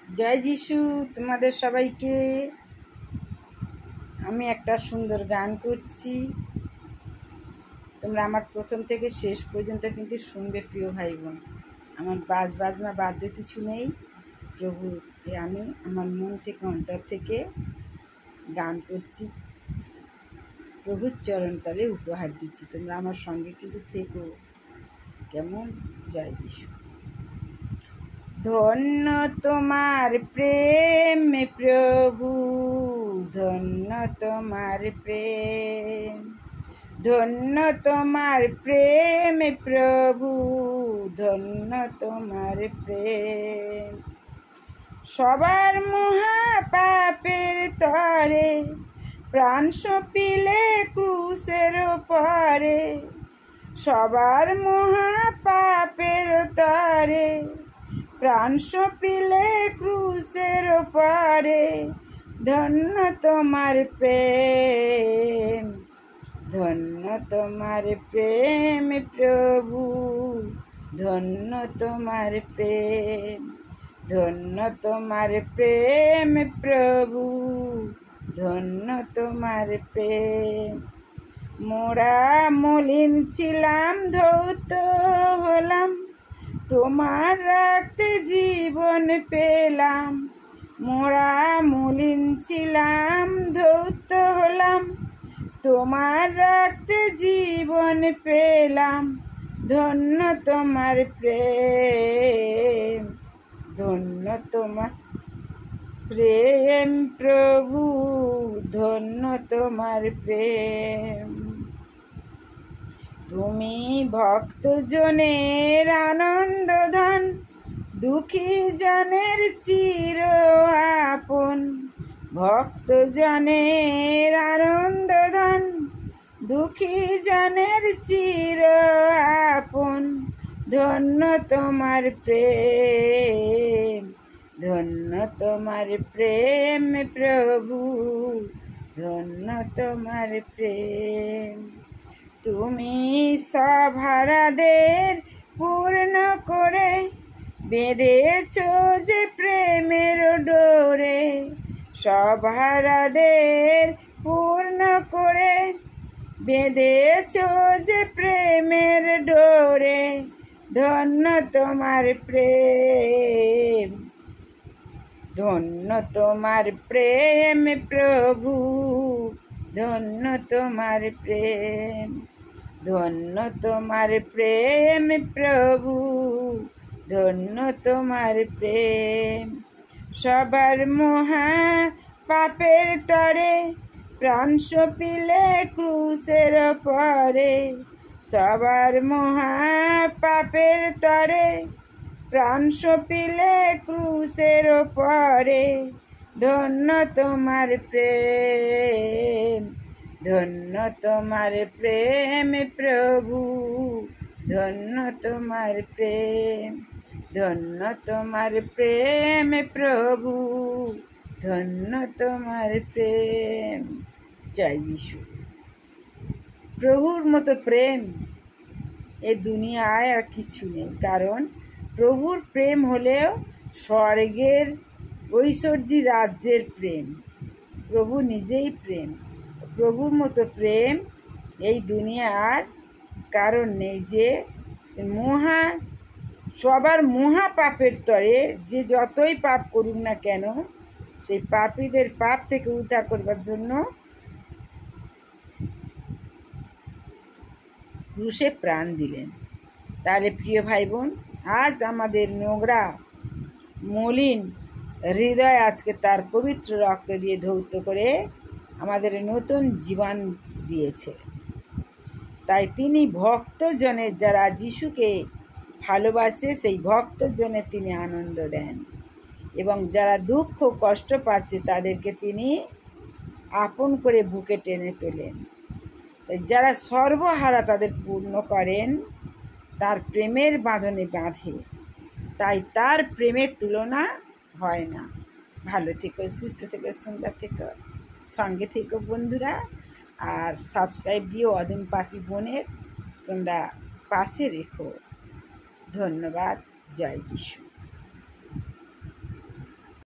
জয় যিশু। তোমাদের সবাইকে আমি একটা সুন্দর গান করছি, তোমরা আমার প্রথম থেকে শেষ পর্যন্ত কিন্তু শুনবে প্রিয় ভাই বোন। আমার বাজনা বাদ্য কিছু নেই, প্রভুকে আমি আমার মন থেকে অন্তর থেকে গান করছি, প্রভুর চরণতলে উপহার দিচ্ছি। তোমরা আমার সঙ্গে কিন্তু থেকো, কেমন? জয় যিশু। ধন্য তোমার প্রেম প্রভু, ধন্য তোমার প্রেম, ধন্য তোমার প্রেম প্রভু, ধন্য তোমার প্রেম। সবার মহা পাপের তরে প্রাণ সপিলে ক্রুশের পরে, সবার মহা পাপের তরে প্রাণ সপিলে ক্রুশের পরে। ধন্য তোমার প্রেম, ধন্য তোমার প্রেম প্রভু, ধন্য তোমার প্রেম, ধন্য তোমার প্রেম প্রভু, ধন্য তোমার প্রেম। মোরা মলিন ছিলাম, ধৌত হলাম, তোমার রাখতে জীবন পেলাম। মোরা মলিন ছিলাম, ধৌত হলাম, তোমার রাখতে জীবন পেলাম। ধন্য তোমার প্রেম, ধন্য তোমার প্রেম প্রভু, ধন্য তোমার প্রেম। তুমি ভক্ত জনের আনন্দ ধন, দুঃখী জনের চির আপন। ভক্ত জনের আনন্দ ধন, দুঃখী জনের চির আপন। ধন্য তোমার প্রেম, ধন্য তোমার প্রেম প্রভু, ধন্য তোমার প্রেম। তুমি সভারাদের পূর্ণ করে বেঁধেছ যে প্রেমের ডোরে। সভারাদের পূর্ণ করে বেঁধেছ যে প্রেমের ডোরে। ধন্য তোমার প্রেম, ধন্য তোমার প্রেম প্রভু, ধন্য তোমার প্রেম, ধন্য তোমার প্রেম প্রভু, ধন্য তোমার প্রেম। সবার মহা পাপের তরে প্রাণ সপিলে ক্রুশের পরে। সবার মহা পাপের তরে প্রাণ সপিলে ক্রুশের পরে। ধন্য তোমার প্রেম, ধন্য তোমার প্রেম প্রভু, ধন্য তোমার প্রেম, ধন্য তোমার প্রেম প্রভু, ধন্য তোমার প্রেম। জয় যিশু। প্রভুর মতো প্রেম এ দুনিয়ায় আর কিছু নেই, কারণ প্রভুর প্রেম হলেও স্বর্গের ঐশ্বর্যী রাজ্যের প্রেম। প্রভু নিজেই প্রেম, প্রভুর মতো প্রেম এই দুনিয়ার কারণ নেই। যে সবার মহা পাপের তরে যে যতই পাপ করুক না কেন, সেই পাপীদের পাপ থেকে উদ্ধার করবার জন্য ক্রুশে প্রাণ দিলেন। তাহলে প্রিয় ভাই বোন, আজ আমাদের নোংরা মলিন হৃদয় আজকে তার পবিত্র রক্ত দিয়ে ধৌত করে আমাদের নতুন জীবন দিয়েছে। তাই তিনি ভক্তজনের, যারা যিশুকে ভালোবাসে সেই ভক্তজনের তিনি আনন্দ দেন, এবং যারা দুঃখ কষ্ট পাচ্ছে তাদেরকে তিনি আপন করে বুকে টেনে তোলেন। যারা সর্বহারা তাদের পূর্ণ করেন, তার প্রেমের বাঁধনে বাঁধে। তাই তার প্রেমের তুলনা হয় না। ভালো থেকো, সুস্থ থেকো, সুন্দর থেকো, সঙ্গে থেকো বন্ধুরা। আর সাবস্ক্রাইব দিও অদম পাখি বোনের, তোমরা পাশে রেখো। ধন্যবাদ। জয় যিশু।